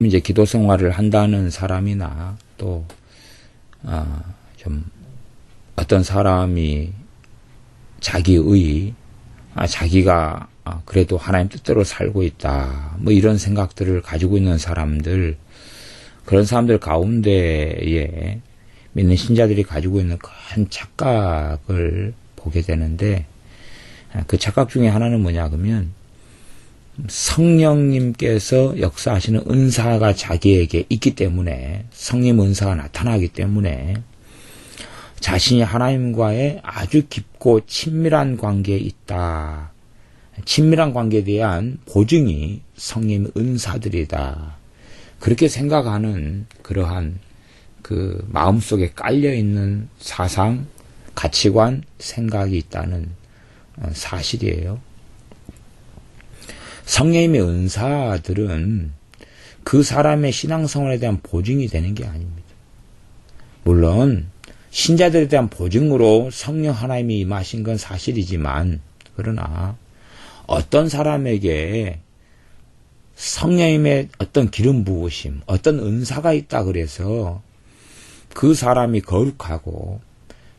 이제 기도 생활을 한다는 사람이나 또 좀 어떤 사람이 자기가 그래도 하나님 뜻대로 살고 있다, 뭐 이런 생각들을 가지고 있는 사람들, 그런 사람들 가운데에 믿는 신자들이 가지고 있는 큰 착각을 보게 되는데, 그 착각 중에 하나는 뭐냐 그러면 성령님께서 역사하시는 은사가 자기에게 있기 때문에, 성령 은사가 나타나기 때문에 자신이 하나님과의 아주 깊고 친밀한 관계에 있다, 친밀한 관계에 대한 보증이 성령 은사들이다, 그렇게 생각하는 그러한 그 마음속에 깔려있는 사상, 가치관, 생각이 있다는 사실이에요. 성령님의 은사들은 그 사람의 신앙생활에 대한 보증이 되는 게 아닙니다. 물론 신자들에 대한 보증으로 성령 하나님이 임하신 건 사실이지만, 그러나 어떤 사람에게 성령님의 어떤 기름 부으심, 어떤 은사가 있다 그래서 그 사람이 거룩하고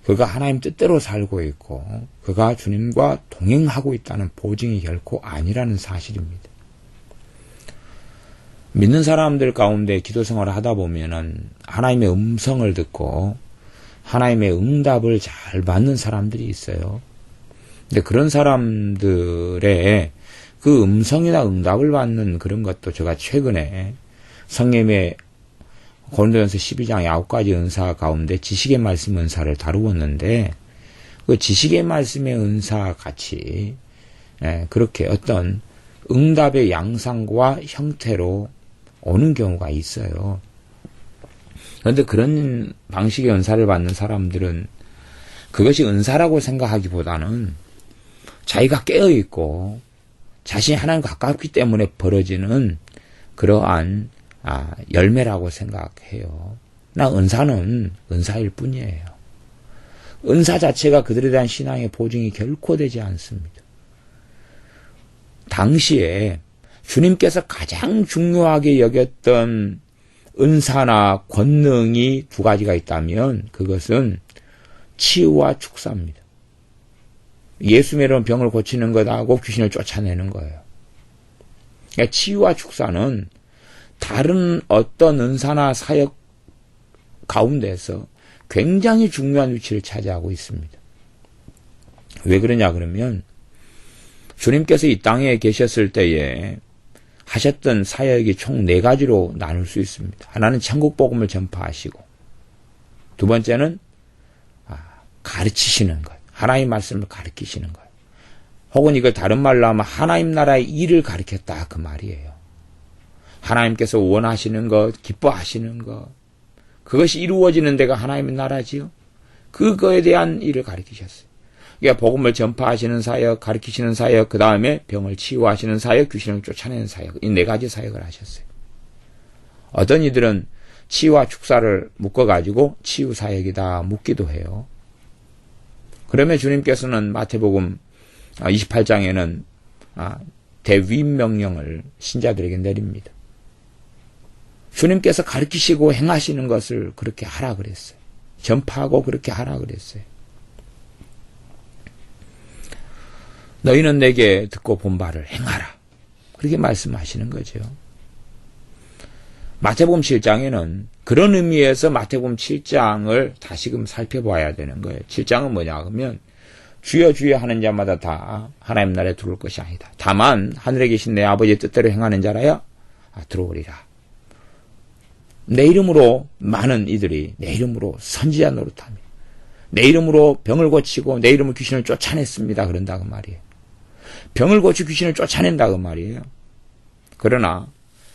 그가 하나님 뜻대로 살고 있고 그가 주님과 동행하고 있다는 보증이 결코 아니라는 사실입니다. 믿는 사람들 가운데 기도 생활을 하다 보면은 하나님의 음성을 듣고 하나님의 응답을 잘 받는 사람들이 있어요. 근데 그런 사람들의 그 음성이나 응답을 받는 그런 것도 제가 최근에 성령님의 고린도전서 12장 9가지 은사 가운데 지식의 말씀 은사를 다루었는데, 그 지식의 말씀의 은사 같이 그렇게 어떤 응답의 양상과 형태로 오는 경우가 있어요. 그런데 그런 방식의 은사를 받는 사람들은 그것이 은사라고 생각하기보다는 자기가 깨어있고 자신이 하나님과 가깝기 때문에 벌어지는 그러한 열매라고 생각해요. 은사는 은사일 뿐이에요. 은사 자체가 그들에 대한 신앙의 보증이 결코 되지 않습니다. 당시에 주님께서 가장 중요하게 여겼던 은사나 권능이 두 가지가 있다면 그것은 치유와 축사입니다. 예수님의 병을 고치는 것하고 귀신을 쫓아내는 거예요. 그러니까 치유와 축사는 다른 어떤 은사나 사역 가운데서 굉장히 중요한 위치를 차지하고 있습니다. 왜 그러냐 그러면 주님께서 이 땅에 계셨을 때에 하셨던 사역이 총 4가지로 나눌 수 있습니다. 하나는 천국 복음을 전파하시고, 두 번째는 가르치시는 것, 하나님 말씀을 가르치시는 것, 혹은 이걸 다른 말로 하면 하나님 나라의 일을 가르쳤다 그 말이에요. 하나님께서 원하시는 것, 기뻐하시는 것, 그것이 이루어지는 데가 하나님의 나라지요. 그거에 대한 일을 가르치셨어요. 그러니까 복음을 전파하시는 사역, 가르치시는 사역, 그 다음에 병을 치유하시는 사역, 귀신을 쫓아내는 사역, 이 4가지 사역을 하셨어요. 어떤 이들은 치유와 축사를 묶어가지고 치유 사역이다 묻기도 해요. 그러면 주님께서는 마태복음 28장에는 대위임 명령을 신자들에게 내립니다. 주님께서 가르치시고 행하시는 것을 그렇게 하라 그랬어요. 전파하고 그렇게 하라 그랬어요. 너희는 내게 듣고 본 바를 행하라, 그렇게 말씀하시는 거죠. 마태복음 7장에는 그런 의미에서 마태복음 7장을 다시금 살펴봐야 되는 거예요. 7장은 뭐냐 하면 주여 주여 하는 자마다 다 하나님 나라에 들어올 것이 아니다. 다만 하늘에 계신 내 아버지의 뜻대로 행하는 자라야 들어오리라. 내 이름으로 많은 이들이 내 이름으로 선지자 노릇하며 내 이름으로 병을 고치고 내 이름으로 귀신을 쫓아냈습니다, 그런다고 말이에요. 병을 고치 귀신을 쫓아낸다고 말이에요. 그러나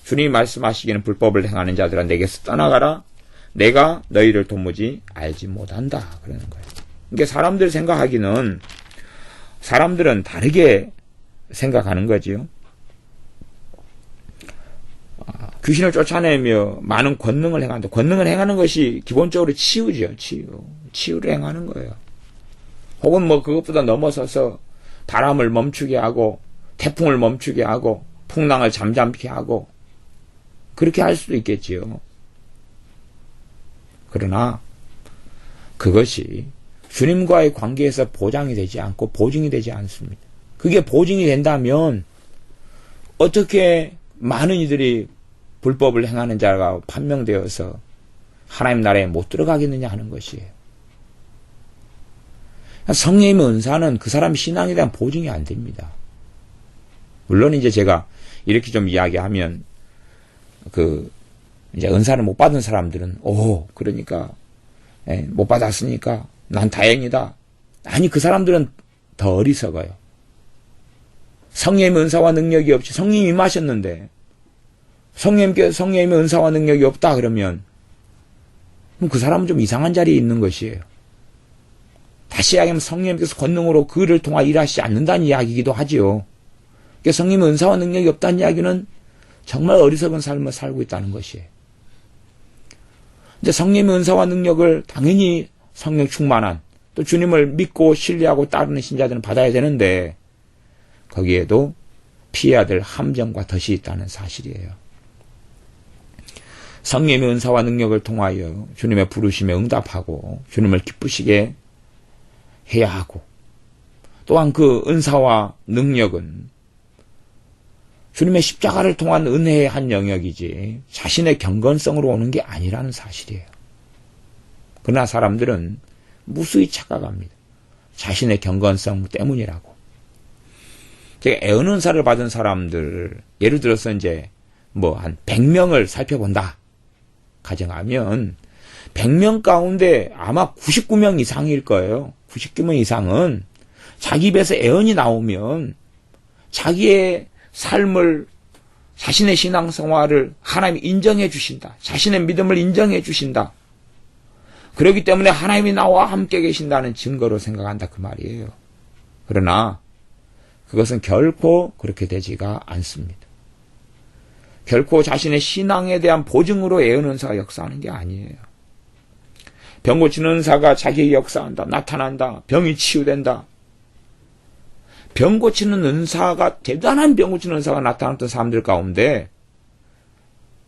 주님이 말씀하시기는 불법을 행하는 자들아 내게서 떠나가라, 내가 너희를 도무지 알지 못한다 그러는 거예요. 그러니까 사람들 생각하기는 사람들은 다르게 생각하는 거지요. 귀신을 쫓아내며 많은 권능을 행한다. 권능을 행하는 것이 기본적으로 치유죠. 치유를 행하는 거예요. 혹은 그것보다 넘어서서 바람을 멈추게 하고 태풍을 멈추게 하고 풍랑을 잠잠케 하고 그렇게 할 수도 있겠지요. 그러나 그것이 주님과의 관계에서 보장이 되지 않고 보증이 되지 않습니다. 그게 보증이 된다면 어떻게 많은 이들이 불법을 행하는 자가 판명되어서 하나님 나라에 못 들어가겠느냐 하는 것이에요. 성령님의 은사는 그 사람 신앙에 대한 보증이 안 됩니다. 물론 이제 제가 이렇게 좀 이야기하면 이제 은사를 못 받은 사람들은 그러니까 못 받았으니까 난 다행이다. 아니, 그 사람들은 더 어리석어요. 성령님의 은사와 능력이 없이 성령님이 임하셨는데 성령님의 은사와 능력이 없다 그러면 그 사람은 좀 이상한 자리에 있는 것이에요. 다시 이야기하면 성령님께서 권능으로 그를 통하 일하시지 않는다는 이야기이기도 하지요. 그러니까 성령님의 은사와 능력이 없다는 이야기는 정말 어리석은 삶을 살고 있다는 것이에요. 이제 성령님의 은사와 능력을 당연히 성령 충만한 또 주님을 믿고 신뢰하고 따르는 신자들은 받아야 되는데 거기에도 피해야 될 함정과 덫이 있다는 사실이에요. 성령님의 은사와 능력을 통하여 주님의 부르심에 응답하고 주님을 기쁘시게 해야 하고 또한 그 은사와 능력은 주님의 십자가를 통한 은혜의 한 영역이지 자신의 경건성으로 오는 게 아니라는 사실이에요. 그러나 사람들은 무수히 착각합니다. 자신의 경건성 때문이라고. 제가 애언은사를 받은 사람들, 예를 들어서 이제 한 100명을 살펴본다 가정하면 100명 가운데 아마 99명 이상일 거예요. 99명 이상은 자기 입에서 애언이 나오면 자기의 삶을, 자신의 신앙생활을 하나님이 인정해 주신다. 자신의 믿음을 인정해 주신다. 그렇기 때문에 하나님이 나와 함께 계신다는 증거로 생각한다 그 말이에요. 그러나 그것은 결코 그렇게 되지가 않습니다. 결코 자신의 신앙에 대한 보증으로 애언 은사가 역사하는 게 아니에요. 병 고치는 은사가 자기에게 역사한다. 나타난다. 병이 치유된다. 병 고치는 은사가, 대단한 병 고치는 은사가 나타났던 사람들 가운데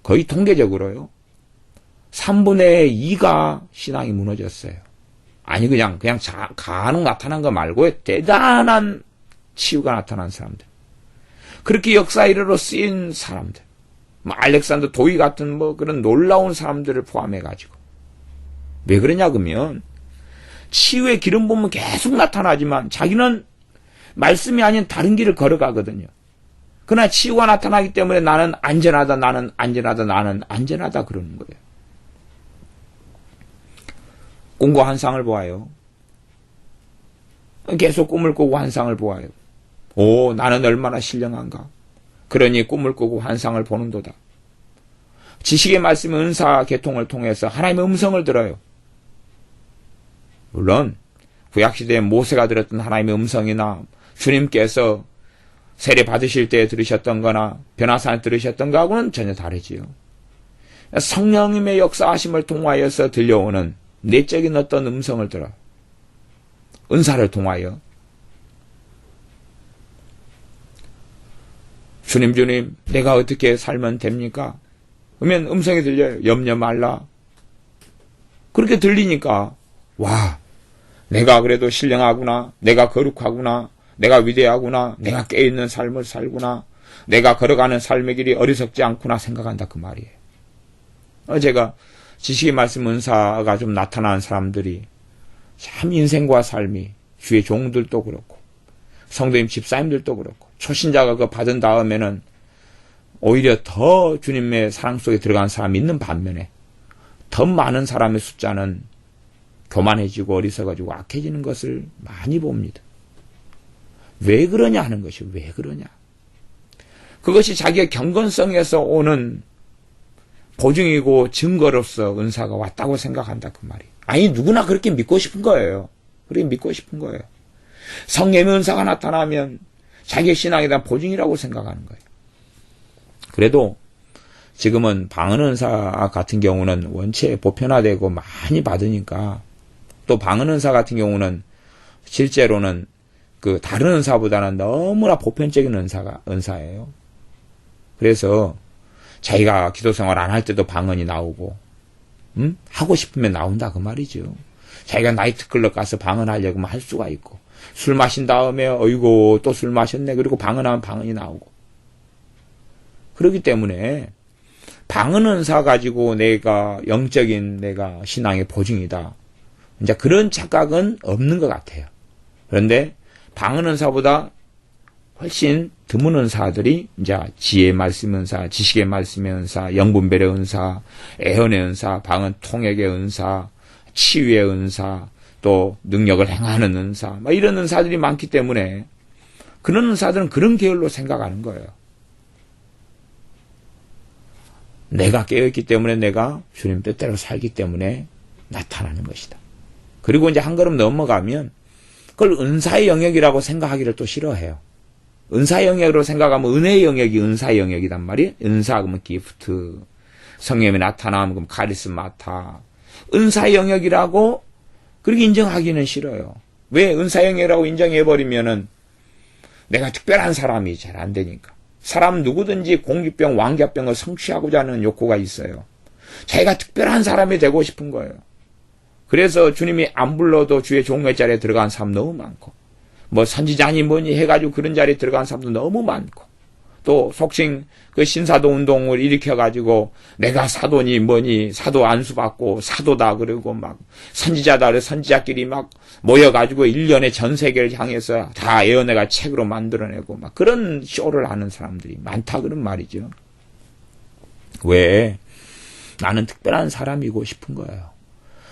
거의 통계적으로요 3분의 2가 신앙이 무너졌어요. 아니 그냥 간혹 나타난 거 말고 대단한 치유가 나타난 사람들, 그렇게 역사 일으로 쓰인 사람들, 알렉산더 도이 같은 그런 놀라운 사람들을 포함해가지고. 왜 그러냐 그러면 치유의 기름 부음은 계속 나타나지만 자기는 말씀이 아닌 다른 길을 걸어가거든요. 그러나 치유가 나타나기 때문에 나는 안전하다, 나는 안전하다, 나는 안전하다 그러는 거예요. 꿈과 환상을 보아요. 계속 꿈을 꾸고 환상을 보아요. 나는 얼마나 신령한가. 그러니 꿈을 꾸고 환상을 보는도다. 지식의 말씀 은사 계통을 통해서 하나님의 음성을 들어요. 물론 구약시대에 모세가 들었던 하나님의 음성이나 주님께서 세례 받으실 때 들으셨던 거나 변화산에 들으셨던 거하고는 전혀 다르지요. 성령님의 역사하심을 통하여서 들려오는 내적인 어떤 음성을 들어, 은사를 통하여 주님 내가 어떻게 살면 됩니까? 그러면 음성이 들려요. 염려 말라. 그렇게 들리니까 와, 내가 그래도 신령하구나, 내가 거룩하구나, 내가 위대하구나, 내가 깨어있는 삶을 살구나, 내가 걸어가는 삶의 길이 어리석지 않구나 생각한다 그 말이에요. 제가 지식의 말씀 은사가 좀 나타난 사람들이 참 인생과 삶이, 주의 종들도 그렇고 성도님 집사님들도 그렇고 초신자가 그거 받은 다음에는 오히려 더 주님의 사랑 속에 들어간 사람이 있는 반면에 더 많은 사람의 숫자는 교만해지고 어리석어지고 악해지는 것을 많이 봅니다. 왜 그러냐 하는 것이, 왜 그러냐. 그것이 자기의 경건성에서 오는 보증이고 증거로서 은사가 왔다고 생각한다 그 말이에요. 아니 누구나 그렇게 믿고 싶은 거예요. 그렇게 믿고 싶은 거예요. 성령의 은사가 나타나면 자기의 신앙에 대한 보증이라고 생각하는 거예요. 그래도 지금은 방언 은사 같은 경우는 원체 보편화되고 많이 받으니까, 또 방언 은사 같은 경우는 실제로는 그 다른 은사보다는 너무나 보편적인 은사예요. 그래서 자기가 기도 생활 안 할 때도 방언이 나오고, 하고 싶으면 나온다 그 말이죠. 자기가 나이트클럽 가서 방언하려고 하면 할 수가 있고, 술 마신 다음에 어이구 또 술 마셨네 그리고 방언하면 방언이 나오고. 그렇기 때문에 방언 은사 가지고 내가 영적인 내가 신앙의 보증이다. 이제 그런 착각은 없는 것 같아요. 그런데 방언 은사보다 훨씬 드문 은사들이 이제 지혜의 말씀 은사, 지식의 말씀의 은사, 영분별의 은사, 애언의 은사, 방언 통역의 은사, 치유의 은사, 또 능력을 행하는 은사, 이런 은사들이 많기 때문에 그런 은사들은 그런 계열로 생각하는 거예요. 내가 깨어있기 때문에 내가 주님 뜻대로 살기 때문에 나타나는 것이다. 그리고 이제 한 걸음 넘어가면 그걸 은사의 영역이라고 생각하기를 또 싫어해요. 은사의 영역으로 생각하면 은혜의 영역이 은사의 영역이단 말이에요. 은사 그러면 기프트, 성령의 나타남 그러면 카리스마타, 은사의 영역이라고 그렇게 인정하기는 싫어요. 왜 은사의 영역이라고 인정해버리면은 내가 특별한 사람이 잘 안 되니까. 사람 누구든지 공주병, 왕자병을 성취하고자 하는 욕구가 있어요. 자기가 특별한 사람이 되고 싶은 거예요. 그래서 주님이 안 불러도 주의 종의 자리에 들어간 사람 너무 많고, 뭐 선지자니 뭐니 해가지고 그런 자리에 들어간 사람도 너무 많고, 또 속칭 그 신사도 운동을 일으켜가지고 내가 사도니 뭐니 사도 안수받고 사도다 그러고 막 선지자다 그래서 선지자끼리 막 모여가지고 1년에 전 세계를 향해서 다 예언회가 책으로 만들어내고 막 그런 쇼를 하는 사람들이 많다 그런 말이죠. 왜? 나는 특별한 사람이고 싶은 거예요.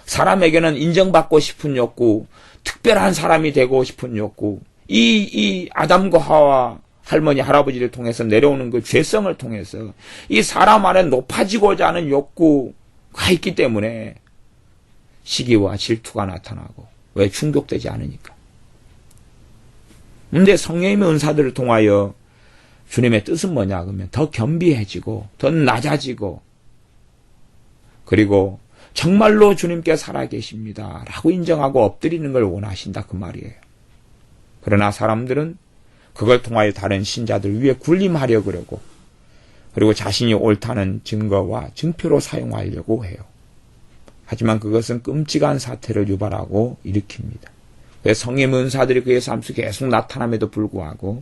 사람에게는 인정받고 싶은 욕구, 특별한 사람이 되고 싶은 욕구, 이 아담과 하와 할머니, 할아버지를 통해서 내려오는 그 죄성을 통해서 이 사람 안에 높아지고자 하는 욕구가 있기 때문에 시기와 질투가 나타나고, 왜? 충족되지 않으니까. 근데 성령님의 은사들을 통하여 주님의 뜻은 뭐냐 그러면 더 겸비해지고 더 낮아지고, 그리고 정말로 주님께 살아계십니다 라고 인정하고 엎드리는 걸 원하신다 그 말이에요. 그러나 사람들은 그걸 통하여 다른 신자들 위에 군림하려 그러고, 그리고 자신이 옳다는 증거와 증표로 사용하려고 해요. 하지만 그것은 끔찍한 사태를 유발하고 일으킵니다. 그래서 성령 은사들이 그의 삶 속에 계속 나타남에도 불구하고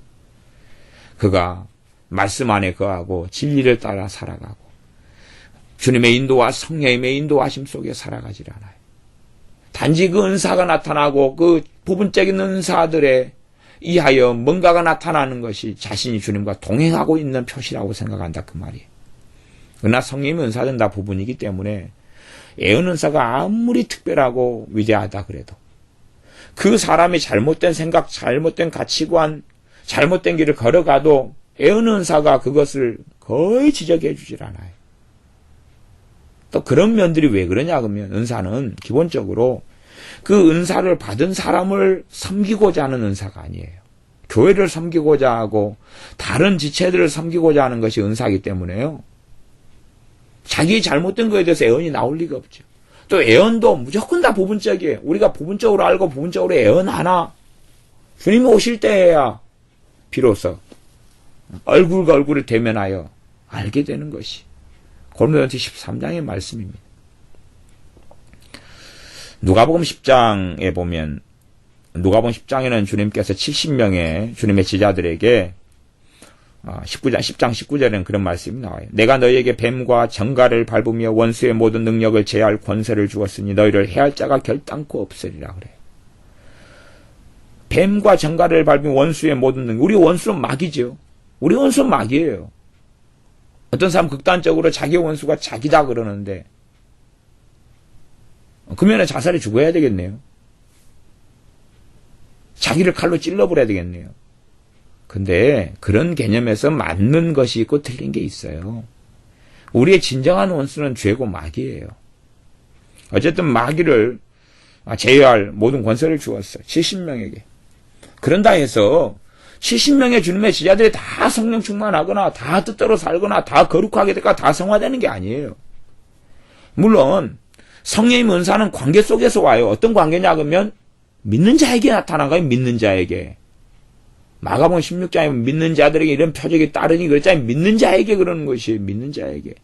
그가 말씀 안에 거하고 진리를 따라 살아가고 주님의 인도와 성령님의 인도하심 속에 살아가질 않아요. 단지 그 은사가 나타나고 그 부분적인 은사들에 이하여 뭔가가 나타나는 것이 자신이 주님과 동행하고 있는 표시라고 생각한다 그 말이에요. 그러나 성령님의 은사는 다 부분이기 때문에 예언 은사가 아무리 특별하고 위대하다 그래도 그 사람이 잘못된 생각, 잘못된 가치관, 잘못된 길을 걸어가도 예언 은사가 그것을 거의 지적해 주질 않아요. 또 그런 면들이 왜 그러냐 그러면 은사는 기본적으로 그 은사를 받은 사람을 섬기고자 하는 은사가 아니에요. 교회를 섬기고자 하고 다른 지체들을 섬기고자 하는 것이 은사이기 때문에요. 자기 잘못된 거에 대해서 애언이 나올 리가 없죠. 또 애언도 무조건 다 부분적이에요. 우리가 부분적으로 알고 부분적으로 애언하나 주님이 오실 때에야 비로소 얼굴과 얼굴을 대면하여 알게 되는 것이 고린도전서 13장의 말씀입니다. 누가복음 10장에 보면 누가복음 10장에는 주님께서 70명의 주님의 제자들에게 10장 19절에는 그런 말씀이 나와요. 내가 너희에게 뱀과 정갈을 밟으며 원수의 모든 능력을 제할 권세를 주었으니 너희를 해할 자가 결단코 없으리라 그래요. 뱀과 정갈을 밟으며 원수의 모든 능력. 우리 원수는 마귀죠. 우리 원수는 마귀예요. 어떤 사람 극단적으로 자기 원수가 자기다 그러는데 그러면 자살해 죽어야 되겠네요. 자기를 칼로 찔러버려야 되겠네요. 근데 그런 개념에서 맞는 것이 있고 틀린 게 있어요. 우리의 진정한 원수는 죄고 마귀예요. 어쨌든 마귀를 제어할 모든 권세를 주었어요. 70명에게. 그런다 해서 70명의 주님의 제자들이 다 성령 충만하거나 다 뜻대로 살거나 다 거룩하게 되거나 다 성화되는 게 아니에요. 물론 성령의 은사는 관계 속에서 와요. 어떤 관계냐 그러면 믿는 자에게 나타난 거예요. 믿는 자에게. 마가복음 16장에 믿는 자들에게 이런 표적이 따르니 그랬잖아요. 믿는 자에게 그러는 것이에요. 믿는 자에게.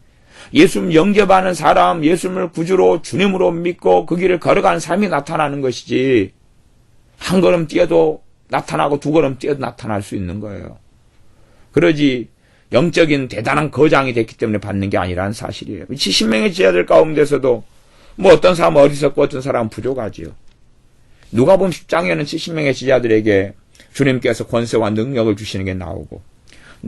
예수님 영접하는 사람, 예수님을 구주로 주님으로 믿고 그 길을 걸어가는 사람이 나타나는 것이지, 한 걸음 뛰어도 나타나고 두 걸음 뛰어도 나타날 수 있는 거예요. 그러지 영적인 대단한 거장이 됐기 때문에 받는 게 아니라는 사실이에요. 70명의 제자들 가운데서도 뭐 어떤 사람은 어리석고 어떤 사람은 부족하지요. 누가복음 10장에는 70명의 제자들에게 주님께서 권세와 능력을 주시는 게 나오고,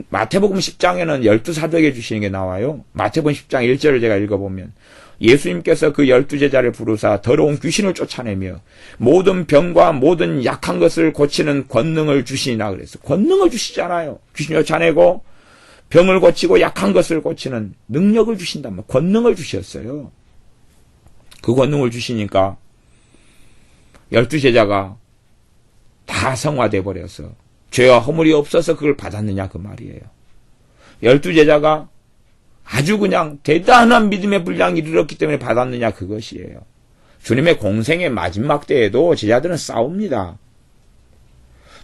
마태복음 10장에는 12사도에게 주시는 게 나와요. 마태복음 10장 1절을 제가 읽어보면 예수님께서 그 12제자를 부르사 더러운 귀신을 쫓아내며 모든 병과 모든 약한 것을 고치는 권능을 주시니라 그랬어요. 권능을 주시잖아요. 귀신 쫓아내고 병을 고치고 약한 것을 고치는 능력을 주신단 말이에요. 권능을 주셨어요. 그 권능을 주시니까 12제자가 다 성화돼 버려서 죄와 허물이 없어서 그걸 받았느냐 그 말이에요. 12제자가 아주 그냥 대단한 믿음의 분량이 이르렀기 때문에 받았느냐 그것이에요. 주님의 공생의 마지막 때에도 제자들은 싸웁니다.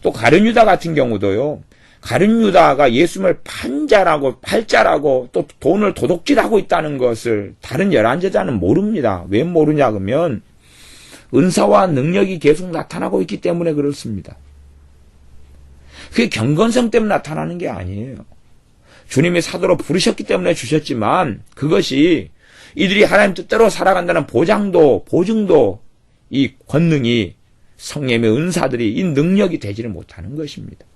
또 가룟 유다 같은 경우도요. 가룟 유다가 예수님을 팔자라고 또 돈을 도둑질하고 있다는 것을 다른 11제자는 모릅니다. 왜 모르냐 그러면 은사와 능력이 계속 나타나고 있기 때문에 그렇습니다. 그게 경건성 때문에 나타나는 게 아니에요. 주님이 사도로 부르셨기 때문에 주셨지만 그것이 이들이 하나님 뜻대로 살아간다는 보증도 이 권능이 성령의 은사들이 이 능력이 되지를 못하는 것입니다.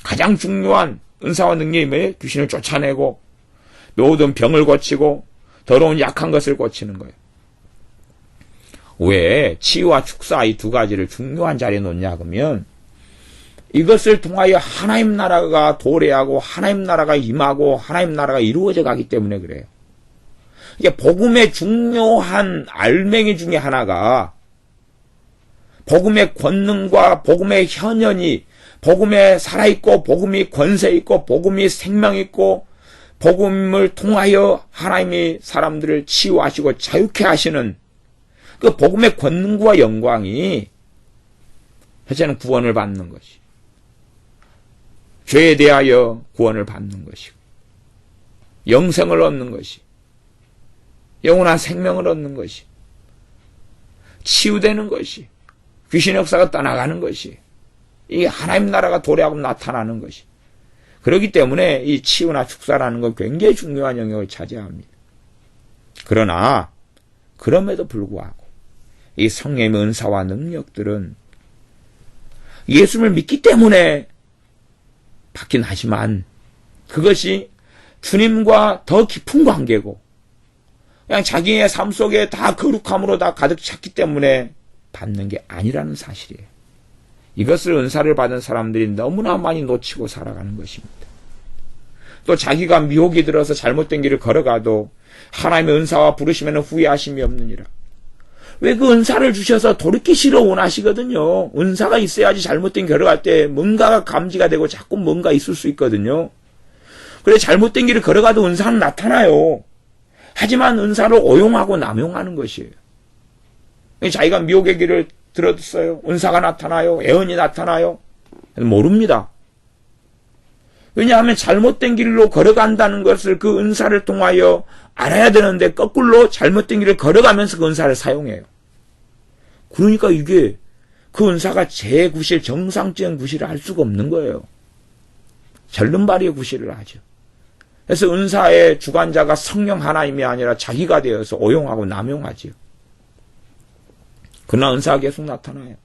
가장 중요한 은사와 능력이 뭐예요? 귀신을 쫓아내고 모든 병을 고치고 더러운 약한 것을 고치는 거예요. 왜 치유와 축사 이 두 가지를 중요한 자리에 놓냐 그러면 이것을 통하여 하나님 나라가 도래하고 하나님 나라가 임하고 하나님 나라가 이루어져 가기 때문에 그래요. 이게 복음의 중요한 알맹이 중에 하나가 복음의 권능과 복음의 현현이 복음에 살아있고 복음이 권세 있고 복음이 생명 있고 복음을 통하여 하나님이 사람들을 치유하시고 자유케 하시는 그 복음의 권능과 영광이 첫째는 구원을 받는 것이, 죄에 대하여 구원을 받는 것이고, 영생을 얻는 것이, 영원한 생명을 얻는 것이, 치유되는 것이, 귀신 역사가 떠나가는 것이, 이 하나님 나라가 도래하고 나타나는 것이. 그렇기 때문에 이 치유나 축사라는 건 굉장히 중요한 영역을 차지합니다. 그러나 그럼에도 불구하고 이 성령의 은사와 능력들은 예수를 믿기 때문에 받긴 하지만 그것이 주님과 더 깊은 관계고 그냥 자기의 삶 속에 다 거룩함으로 다 가득 찼기 때문에 받는 게 아니라는 사실이에요. 이것을 은사를 받은 사람들이 너무나 많이 놓치고 살아가는 것입니다. 또 자기가 미혹이 들어서 잘못된 길을 걸어가도 하나님의 은사와 부르시면 후회하심이 없느니라. 왜 그 은사를 주셔서 돌이키시러 원하시거든요. 은사가 있어야지 잘못된 길을 걸어갈 때 뭔가가 감지가 되고 자꾸 뭔가 있을 수 있거든요. 그래 잘못된 길을 걸어가도 은사는 나타나요. 하지만 은사를 오용하고 남용하는 것이에요. 자기가 미혹의 길을 들었어요. 은사가 나타나요. 애언이 나타나요. 모릅니다. 왜냐하면 잘못된 길로 걸어간다는 것을 그 은사를 통하여 알아야 되는데 거꾸로 잘못된 길을 걸어가면서 그 은사를 사용해요. 그러니까 이게 그 은사가 제 구실, 정상적인 구실을 할 수가 없는 거예요. 절름발이의 구실을 하죠. 그래서 은사의 주관자가 성령 하나님이 아니라 자기가 되어서 오용하고 남용하지요. 그러나 은사가 계속 나타나요.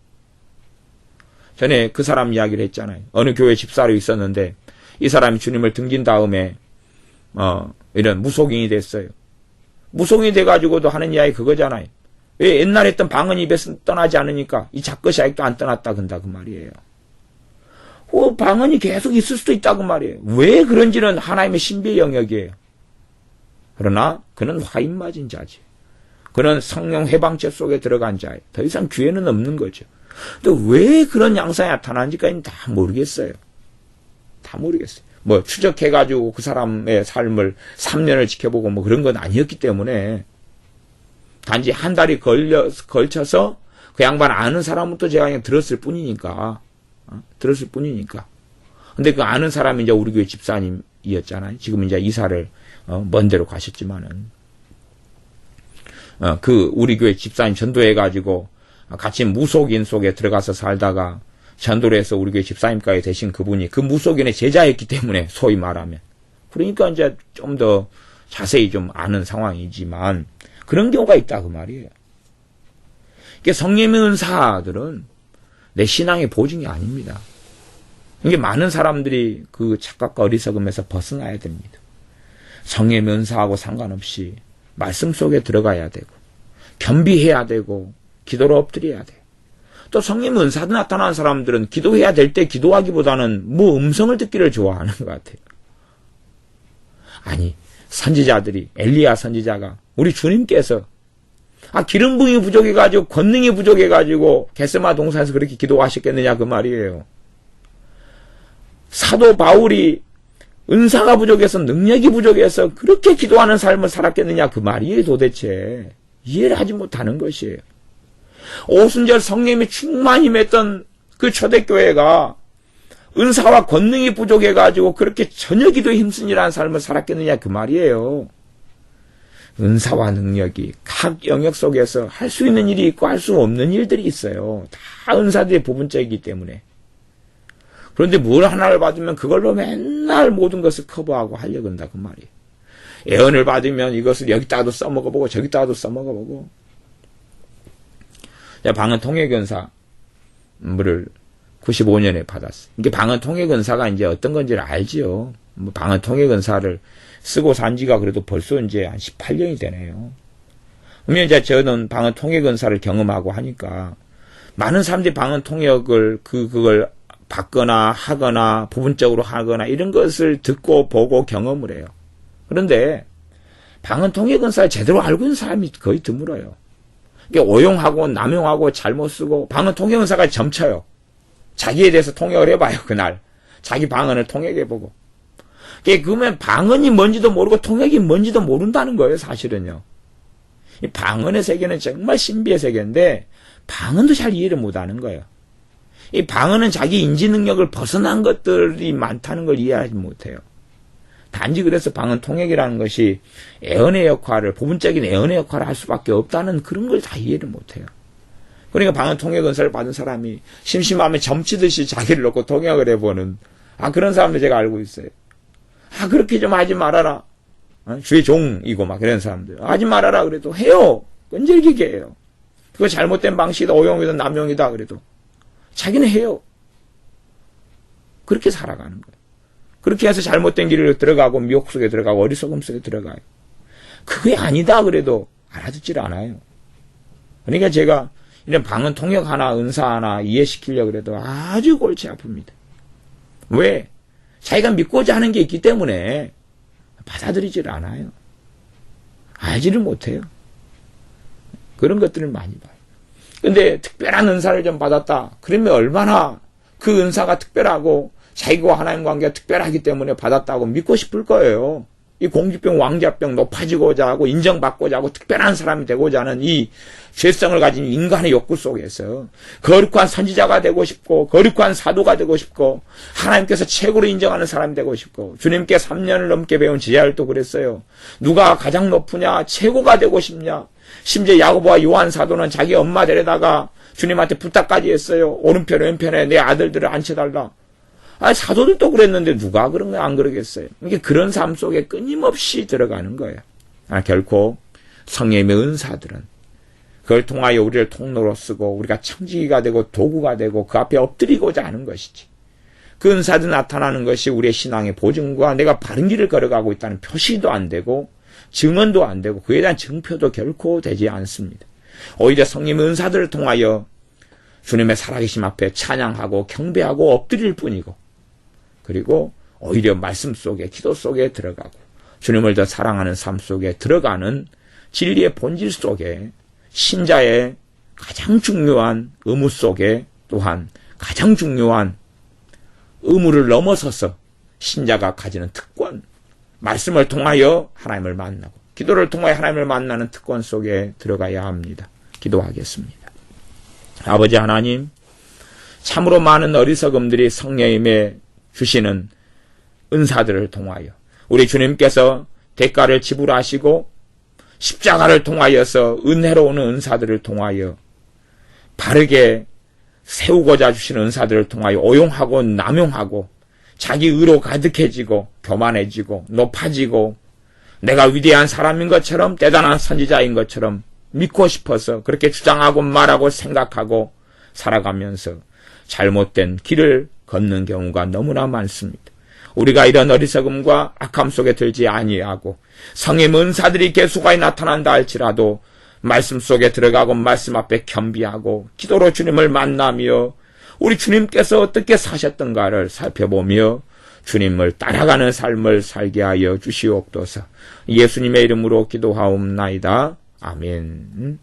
전에 그 사람 이야기를 했잖아요. 어느 교회 집사로 있었는데 이 사람이 주님을 등진 다음에 이런 무속인이 됐어요. 무속인이 돼가지고도 하는 이야기 그거잖아요. 왜 옛날에 했던 방언 입에서 떠나지 않으니까 이 작것이 아직도 안 떠났다 근다 그 말이에요. 방언이 계속 있을 수도 있다고 말이에요. 왜 그런지는 하나님의 신비의 영역이에요. 그러나 그는 화인 맞은 자지. 그는 성령 해방체 속에 들어간 자예요. 더 이상 기회는 없는 거죠. 또 왜 그런 양상이 나타나는지까지는 다 모르겠어요. 다 모르겠어요. 뭐 추적해가지고 그 사람의 삶을 3년을 지켜보고 뭐 그런 건 아니었기 때문에 단지 한 달이 걸쳐서 그 양반 아는 사람부터 제가 그냥 들었을 뿐이니까 들었을 뿐이니까. 근데 그 아는 사람이 이제 우리 교회 집사님이었잖아요. 지금 이제 이사를 먼 데로 가셨지만은 그 우리 교회 집사님 전도해가지고 같이 무속인 속에 들어가서 살다가 전도를 해서 우리 교회 집사님까지 되신 그분이 그 무속인의 제자였기 때문에 소위 말하면 그러니까 이제 좀 더 자세히 좀 아는 상황이지만 그런 경우가 있다 그 말이에요. 이게 성령의 은사들은 내 신앙의 보증이 아닙니다. 이게 많은 사람들이 그 착각과 어리석음에서 벗어나야 됩니다. 성령의 은사하고 상관없이 말씀 속에 들어가야 되고 겸비해야 되고 기도로 엎드려야 돼요. 또 성령의 은사도 나타나는 사람들은 기도해야 될 때 기도하기보다는 뭐 음성을 듣기를 좋아하는 것 같아요. 아니 선지자들이 엘리야 선지자가 우리 주님께서 기름 부음이 부족해가지고 권능이 부족해가지고 겟세마 동산에서 그렇게 기도하셨겠느냐 그 말이에요. 사도 바울이 은사가 부족해서 능력이 부족해서 그렇게 기도하는 삶을 살았겠느냐 그 말이에요. 도대체 이해를 하지 못하는 것이에요. 오순절 성령이 충만히 임했던 그 초대교회가 은사와 권능이 부족해가지고 그렇게 전혀 기도에 힘쓰니라는 삶을 살았겠느냐 그 말이에요. 은사와 능력이 각 영역 속에서 할 수 있는 일이 있고 할 수 없는 일들이 있어요. 다 은사들의 부분적이기 때문에. 그런데 뭘 하나를 받으면 그걸로 맨날 모든 것을 커버하고 하려고 한다 그 말이에요. 예언을 받으면 이것을 여기다가도 써먹어보고 저기다가도 써먹어보고. 방언 통역연사 물을 95년에 받았어요. 이게 방언 통역연사가 이제 어떤 건지를 알지요. 방언 통역연사를 쓰고 산 지가 그래도 벌써 이제 한 18년이 되네요. 그러면 이제 저는 방언 통역연사를 경험하고 하니까 많은 사람들이 방언 통역을 그걸 받거나 하거나 부분적으로 하거나 이런 것을 듣고 보고 경험을 해요. 그런데 방언 통역연사를 제대로 알고 있는 사람이 거의 드물어요. 이게 오용하고 남용하고 잘못 쓰고 방언 통역연사가 점쳐요. 자기에 대해서 통역을 해봐요. 그날 자기 방언을 통역해보고. 그러면 방언이 뭔지도 모르고 통역이 뭔지도 모른다는 거예요. 사실은요. 이 방언의 세계는 정말 신비의 세계인데 방언도 잘 이해를 못하는 거예요. 이 방언은 자기 인지 능력을 벗어난 것들이 많다는 걸 이해하지 못해요. 단지 그래서 방언 통역이라는 것이 애언의 역할을 부분적인 애언의 역할을 할 수밖에 없다는 그런 걸 다 이해를 못해요. 그러니까 방언 통역 은사를 받은 사람이 심심하면 점치듯이 자기를 놓고 통역을 해보는 그런 사람들 제가 알고 있어요. 그렇게 좀 하지 말아라. 주의 종이고 막 그런 사람들 하지 말아라 그래도 해요. 끈질기게 해요. 그거 잘못된 방식이다 오용이다 남용이다 그래도 자기는 해요. 그렇게 살아가는 거예요. 그렇게 해서 잘못된 길을 들어가고 미혹 속에 들어가고 어리석음 속에 들어가요. 그게 아니다 그래도 알아듣질 않아요. 그러니까 제가 이런 방언 통역 하나 은사 하나 이해시키려고 해도 아주 골치 아픕니다. 왜? 자기가 믿고자 하는 게 있기 때문에 받아들이질 않아요. 알지를 못해요. 그런 것들을 많이 봐요. 근데 특별한 은사를 좀 받았다. 그러면 얼마나 그 은사가 특별하고 자기와 하나님 관계가 특별하기 때문에 받았다고 믿고 싶을 거예요. 이 공주병 왕자병 높아지고자 하고 인정받고자 하고 특별한 사람이 되고자 하는 이 죄성을 가진 인간의 욕구 속에서 거룩한 선지자가 되고 싶고 거룩한 사도가 되고 싶고 하나님께서 최고로 인정하는 사람이 되고 싶고 주님께 3년을 넘게 배운 지하율도 그랬어요. 누가 가장 높으냐 최고가 되고 싶냐. 심지어 야고보와 요한 사도는 자기 엄마 데려다가 주님한테 부탁까지 했어요. 오른편 왼편에 내 아들들을 앉혀달라. 사도들도 그랬는데 누가 그런 거 안 그러겠어요. 이게 그런 삶 속에 끊임없이 들어가는 거예요. 결코 성령의 은사들은 그걸 통하여 우리를 통로로 쓰고 우리가 청지기가 되고 도구가 되고 그 앞에 엎드리고자 하는 것이지. 그 은사도 나타나는 것이 우리의 신앙의 보증과 내가 바른 길을 걸어가고 있다는 표시도 안 되고 증언도 안 되고 그에 대한 증표도 결코 되지 않습니다. 오히려 성령의 은사들을 통하여 주님의 살아계심 앞에 찬양하고 경배하고 엎드릴 뿐이고 그리고 오히려 말씀 속에 기도 속에 들어가고 주님을 더 사랑하는 삶 속에 들어가는 진리의 본질 속에 신자의 가장 중요한 의무 속에 또한 가장 중요한 의무를 넘어서서 신자가 가지는 특권, 말씀을 통하여 하나님을 만나고 기도를 통하여 하나님을 만나는 특권 속에 들어가야 합니다. 기도하겠습니다. 아버지 하나님, 참으로 많은 어리석음들이 성령님의 주시는 은사들을 통하여 우리 주님께서 대가를 지불하시고 십자가를 통하여서 은혜로 오는 은사들을 통하여 바르게 세우고자 주시는 은사들을 통하여 오용하고 남용하고 자기 의로 가득해지고 교만해지고 높아지고 내가 위대한 사람인 것처럼 대단한 선지자인 것처럼 믿고 싶어서 그렇게 주장하고 말하고 생각하고 살아가면서 잘못된 길을 걷는 경우가 너무나 많습니다. 우리가 이런 어리석음과 악함 속에 들지 아니하고 성의 은사들이 계속하여 나타난다 할지라도 말씀 속에 들어가고 말씀 앞에 겸비하고 기도로 주님을 만나며 우리 주님께서 어떻게 사셨던가를 살펴보며 주님을 따라가는 삶을 살게 하여 주시옵소서. 예수님의 이름으로 기도하옵나이다. 아멘.